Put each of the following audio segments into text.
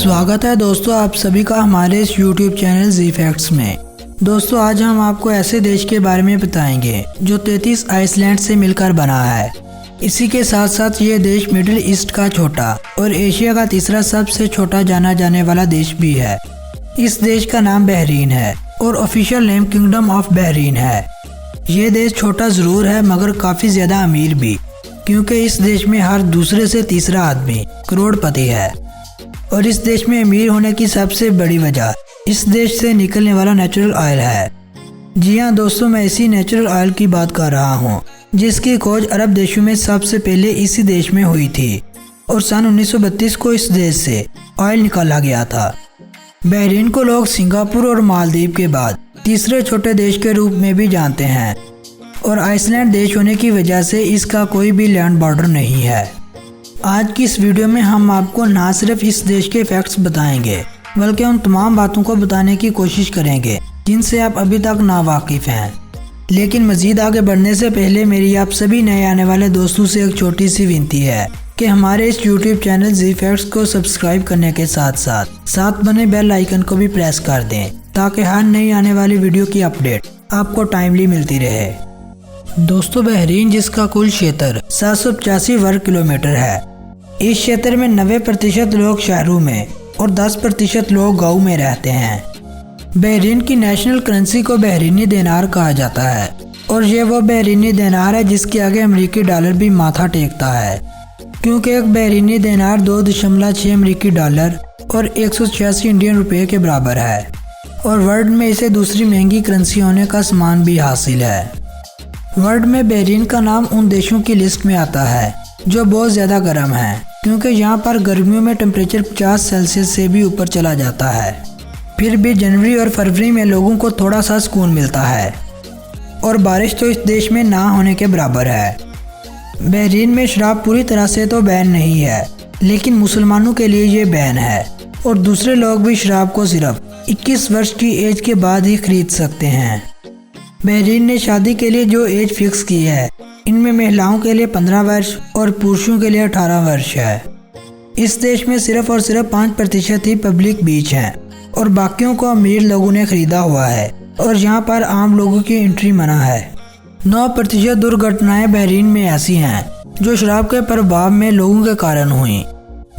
स्वागत है दोस्तों आप सभी का हमारे इस YouTube चैनल जी फैक्ट्स में। दोस्तों आज हम आपको ऐसे देश के बारे में बताएंगे जो 33 आइसलैंड से मिलकर बना है। इसी के साथ साथ ये देश मिडिल ईस्ट का छोटा और एशिया का तीसरा सबसे छोटा जाना जाने वाला देश भी है। इस देश का नाम बहरीन है और official name kingdom of Bahrain है। ये देश छोटा जरूर है मगर काफी ज्यादा अमीर भी, क्योंकि इस देश में हर दूसरे से तीसरा आदमी करोड़पति है। और इस देश में अमीर होने की सबसे बड़ी वजह इस देश से निकलने वाला नेचुरल ऑयल है। जी हाँ दोस्तों, मैं इसी नेचुरल ऑयल की बात कर रहा हूँ जिसकी खोज अरब देशों में सबसे पहले इसी देश में हुई थी और सन 1932 को इस देश से ऑयल निकाला गया था। बहरीन को लोग सिंगापुर और मालदीव के बाद तीसरे छोटे देश के रूप में भी जानते हैं और आइसलैंड देश होने की वजह से इसका कोई भी लैंड बॉर्डर नहीं है। आज की इस वीडियो में हम आपको ना सिर्फ इस देश के फैक्ट्स बताएंगे बल्कि उन तमाम बातों को बताने की कोशिश करेंगे जिनसे आप अभी तक ना वाकिफ हैं। लेकिन मजीद आगे बढ़ने से पहले मेरी आप सभी नए आने वाले दोस्तों से एक छोटी सी विनती है कि हमारे इस YouTube चैनल जी फैक्ट्स को सब्सक्राइब करने के साथ साथ बने बेल आइकन को भी प्रेस कर दें ताकि हर नई आने वाली वीडियो की अपडेट आपको टाइमली मिलती रहे। दोस्तों बहरीन जिसका कुल क्षेत्र 785 वर्ग किलोमीटर है, इस क्षेत्र में 90% लोग शहरों में और 10% लोग गाँव में रहते हैं। बहरीन की नेशनल करेंसी को बहरीनी दिनार कहा जाता है और ये वो बहरीनी दिनार है जिसके आगे अमेरिकी डॉलर भी माथा टेकता है, क्योंकि एक बहरीनी दिनार 2.6 अमेरिकी डॉलर और 186 इंडियन रुपए के बराबर है और वर्ल्ड में इसे दूसरी महंगी करेंसी होने का सम्मान भी हासिल है। वर्ल्ड में बहरीन का नाम उन देशों की लिस्ट में आता है जो बहुत ज़्यादा गर्म है, क्योंकि यहाँ पर गर्मियों में टेम्परेचर 50 सेल्सियस से भी ऊपर चला जाता है। फिर भी जनवरी और फरवरी में लोगों को थोड़ा सा सुकून मिलता है और बारिश तो इस देश में ना होने के बराबर है। बहरीन में शराब पूरी तरह से तो बैन नहीं है, लेकिन मुसलमानों के लिए ये बैन है और दूसरे लोग भी शराब को सिर्फ 21 वर्ष की एज के बाद ही खरीद सकते हैं। बहरीन ने शादी के लिए जो एज फिक्स की है इनमें महिलाओं के लिए 15 वर्ष और पुरुषों के लिए 18 वर्ष है। इस देश में सिर्फ और सिर्फ 5% ही पब्लिक बीच हैं और बाकियों को अमीर लोगों ने खरीदा हुआ है और यहाँ पर आम लोगों की एंट्री मना है। 9% दुर्घटनाएं बहरीन में ऐसी हैं जो शराब के प्रभाव में लोगों के कारण हुई।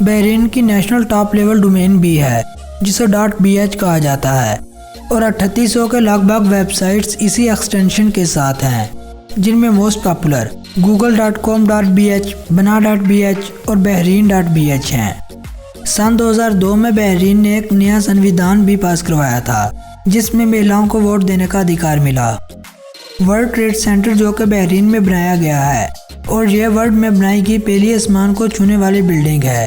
बहरीन की नेशनल टॉप लेवल डोमेन भी है जिसे .bh कहा जाता है और 3800 के लगभग वेबसाइट्स इसी एक्सटेंशन के साथ हैं, जिनमें मोस्ट पॉपुलर google.com.bh, bana.bh और bahrain.bh हैं। सन 2002 में बहरीन ने एक नया संविधान भी पास करवाया था जिसमें महिलाओं को वोट देने का अधिकार मिला। वर्ल्ड ट्रेड सेंटर जो कि बहरीन में बनाया गया है और यह वर्ल्ड में बनाई गई पहली आसमान को छूने वाली बिल्डिंग है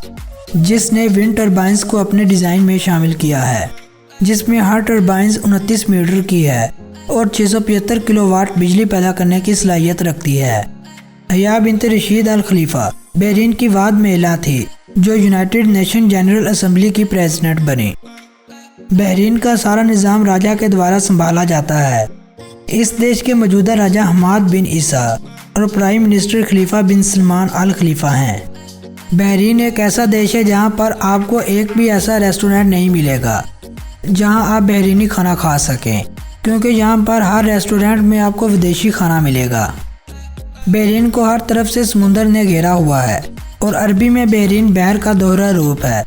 जिसने विंड टर्बाइंस को अपने डिजाइन में शामिल किया है, जिसमें हर टर्बाइंस 29 मीटर की है और 675 किलोवाट बिजली पैदा करने की सलाहियत रखती है। हया बिन्त रशीद अल खलीफा बहरीन की वाद महिला थी जो यूनाइटेड नेशन जनरल असेंबली की प्रेसिडेंट बनी। बहरीन का सारा निज़ाम राजा के द्वारा संभाला जाता है। इस देश के मौजूदा राजा हमाद बिन ईसा और प्राइम मिनिस्टर खलीफा बिन सलमान अल खलीफा हैं। बहरीन एक ऐसा देश है जहां पर आपको एक भी ऐसा रेस्टोरेंट नहीं मिलेगा जहां आप बहरीनी खाना खा सकें, क्योंकि यहाँ पर हर रेस्टोरेंट में आपको विदेशी खाना मिलेगा। बहरीन को हर तरफ से समुंदर ने घेरा हुआ है और अरबी में बहरीन बहर का दोहरा रूप है,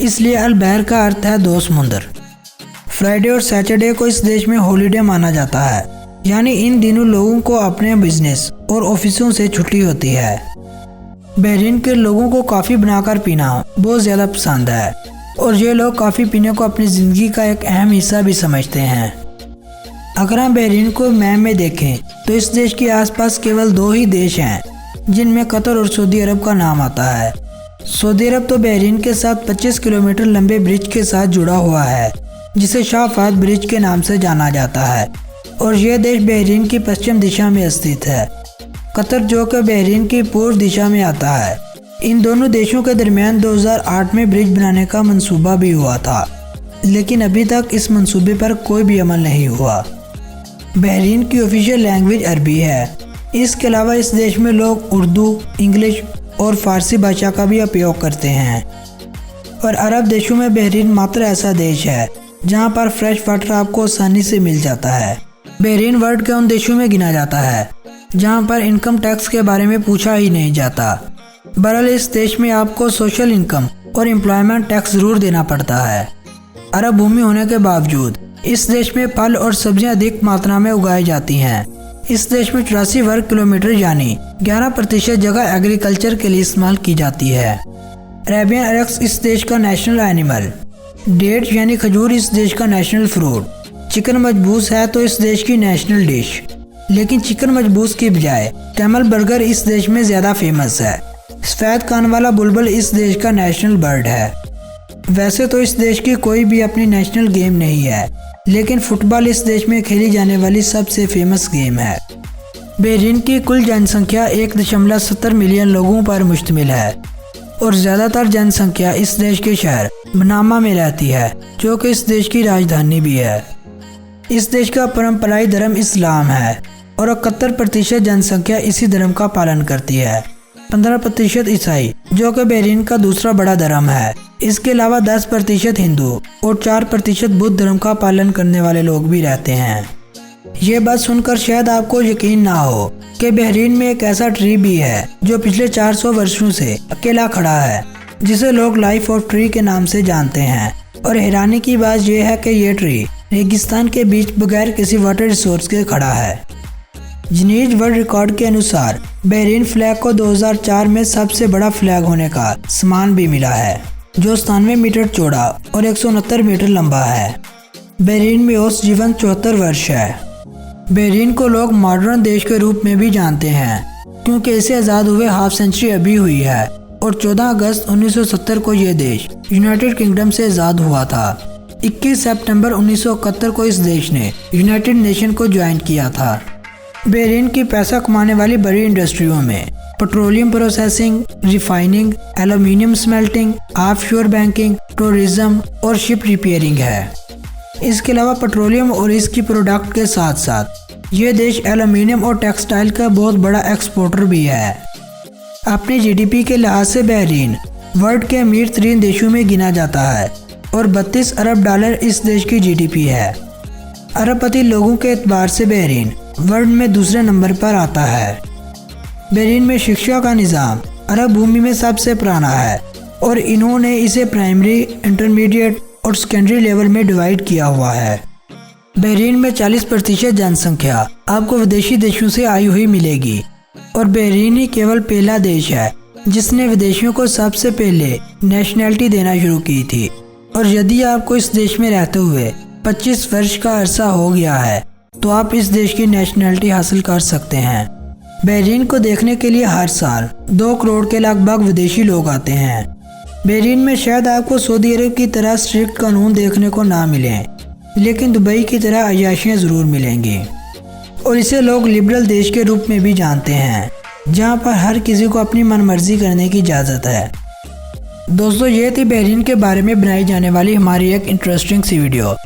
इसलिए अल बहर का अर्थ है दो समुंदर। फ्राइडे और सैटरडे को इस देश में हॉलीडे माना जाता है, यानी इन दिनों लोगों को अपने बिजनेस और ऑफिसों से छुट्टी होती है। बहरीन के लोगों को कॉफ़ी बनाकर पीना बहुत ज़्यादा पसंद है और ये लोग कॉफ़ी पीने को अपनी ज़िंदगी का एक अहम हिस्सा भी समझते हैं। अगर हम बहरीन को मैप में देखें तो इस देश के आसपास केवल 2 ही देश हैं जिनमें कतर और सऊदी अरब का नाम आता है। सऊदी अरब तो बहरीन के साथ 25 किलोमीटर लंबे ब्रिज के साथ जुड़ा हुआ है जिसे शाह फहद ब्रिज के नाम से जाना जाता है और यह देश बहरीन की पश्चिम दिशा में स्थित है। कतर जो कि बहरीन की पूर्व दिशा में आता है। इन दोनों देशों के दरमियान 2008 में ब्रिज बनाने का मंसूबा भी हुआ था, लेकिन अभी तक इस मंसूबे पर कोई भी अमल नहीं हुआ। बहरीन की ऑफिशियल लैंग्वेज अरबी है। इसके अलावा इस देश में लोग उर्दू, इंग्लिश और फारसी भाषा का भी उपयोग करते हैं और अरब देशों में बहरीन मात्र ऐसा देश है जहां पर फ्रेश वाटर आपको आसानी से मिल जाता है। बहरीन वर्ल्ड के उन देशों में गिना जाता है जहां पर इनकम टैक्स के बारे में पूछा ही नहीं जाता। बहरहाल इस देश में आपको सोशल इनकम और एम्प्लॉयमेंट टैक्स जरूर देना पड़ता है। अरब भूमि होने के बावजूद इस देश में फल और सब्जियां अधिक मात्रा में उगाई जाती हैं। इस देश में 84 वर्ग किलोमीटर यानी 11% जगह एग्रीकल्चर के लिए इस्तेमाल की जाती है। अरेबियन अरेक्स इस देश का नेशनल एनिमल, डेट यानी खजूर इस देश का नेशनल फ्रूट, चिकन मजबूस है तो इस देश की नेशनल डिश, लेकिन चिकन मजबूस की बजाय कैमल बर्गर इस देश में ज्यादा फेमस है। सफेद कान वाला बुलबुल इस देश का नेशनल बर्ड है। वैसे तो इस देश की कोई भी अपनी नेशनल गेम नहीं है, लेकिन फुटबॉल इस देश में खेली जाने वाली सबसे फेमस गेम है। बहरीन की कुल जनसंख्या 1.70 मिलियन लोगों पर मुश्तमिल है और ज्यादातर जनसंख्या इस देश के शहर मनामा में रहती है, जो कि इस देश की राजधानी भी है। इस देश का परंपराई धर्म इस्लाम है और 71% जनसंख्या इसी धर्म का पालन करती है। 15% ईसाई, जो कि बहरीन का दूसरा बड़ा धर्म है। इसके अलावा 10% हिंदू और 4% बुद्ध धर्म का पालन करने वाले लोग भी रहते हैं। ये बात सुनकर शायद आपको यकीन ना हो कि बहरीन में एक ऐसा ट्री भी है जो पिछले 400 वर्षों से अकेला खड़ा है, जिसे लोग लाइफ ऑफ ट्री के नाम से जानते हैं। और हैरानी की बात यह है कि ये ट्री रेगिस्तान के बीच बगैर किसी वाटर रिसोर्स के खड़ा है। गिनीज वर्ल्ड रिकॉर्ड के अनुसार बहरीन फ्लैग को 2004 में सबसे बड़ा फ्लैग होने का सम्मान भी मिला है, जो 97 मीटर चौड़ा और 169 मीटर लंबा है। बहरीन में औसत जीवन 74 वर्ष है। बहरीन को लोग मॉडर्न देश के रूप में भी जानते हैं, क्योंकि इसे आज़ाद हुए हाफ सेंचुरी अभी हुई है और 14 अगस्त 1970 को ये देश यूनाइटेड किंगडम से आज़ाद हुआ था। 21 सितंबर 1971 को इस देश ने यूनाइटेड नेशन को ज्वाइन किया था। बहरीन की पैसा कमाने वाली बड़ी इंडस्ट्रियों में petroleum processing, refining, aluminium smelting, offshore banking, tourism और शिप रिपेयरिंग है। इसके अलावा पेट्रोलियम और इसकी प्रोडक्ट के साथ साथ ये देश एल्यूमिनियम और टेक्सटाइल का बहुत बड़ा एक्सपोर्टर भी है। अपने जीडीपी के लिहाज से बहरीन वर्ल्ड के अमीर तरीन देशों में गिना जाता है और 32 अरब डॉलर इस देश की जीडीपी है। अरबपति लोगों के एतबार से बहरीन वर्ल्ड में दूसरे नंबर पर आता है। बहरीन में शिक्षा का निज़ाम अरब भूमि में सबसे पुराना है और इन्होंने इसे प्राइमरी, इंटरमीडिएट और सेकेंडरी लेवल में डिवाइड किया हुआ है। बहरीन में 40% जनसंख्या आपको विदेशी देशों से आई हुई मिलेगी और बहरीन ही केवल पहला देश है जिसने विदेशियों को सबसे पहले नेशनैलिटी देना शुरू की थी। और यदि आपको इस देश में रहते हुए 25 वर्ष का अरसा हो गया है तो आप इस देश की नेशनैलिटी हासिल कर सकते हैं। बहरीन को देखने के लिए हर साल 2 करोड़ के लगभग विदेशी लोग आते हैं। बहरीन में शायद आपको सऊदी अरब की तरह स्ट्रिक्ट कानून देखने को ना मिले, लेकिन दुबई की तरह अय्याशियाँ ज़रूर मिलेंगी। और इसे लोग लिबरल देश के रूप में भी जानते हैं, जहाँ पर हर किसी को अपनी मनमर्जी करने की इजाज़त है। दोस्तों, ये थी बहरीन के बारे में बनाई जाने वाली हमारी एक इंटरेस्टिंग सी वीडियो।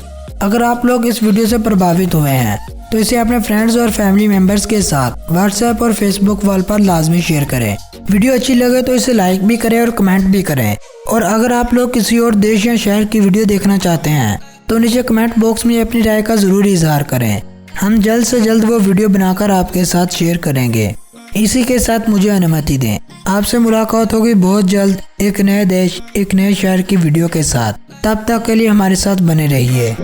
अगर आप लोग इस वीडियो से प्रभावित हुए हैं तो इसे अपने फ्रेंड्स और फैमिली मेंबर्स के साथ व्हाट्सएप और फेसबुक वॉल पर लाजमी शेयर करें। वीडियो अच्छी लगे तो इसे लाइक भी करें और कमेंट भी करें। और अगर आप लोग किसी और देश या शहर की वीडियो देखना चाहते हैं तो नीचे कमेंट बॉक्स में अपनी राय का ज़रूर इजहार करें। हम जल्द से जल्द वो वीडियो बनाकर आपके साथ शेयर करेंगे। इसी के साथ मुझे अनुमति दें, आपसे मुलाकात होगी बहुत जल्द एक नए देश, एक नए शहर की वीडियो के साथ। तब तक के लिए हमारे साथ बने रहिए।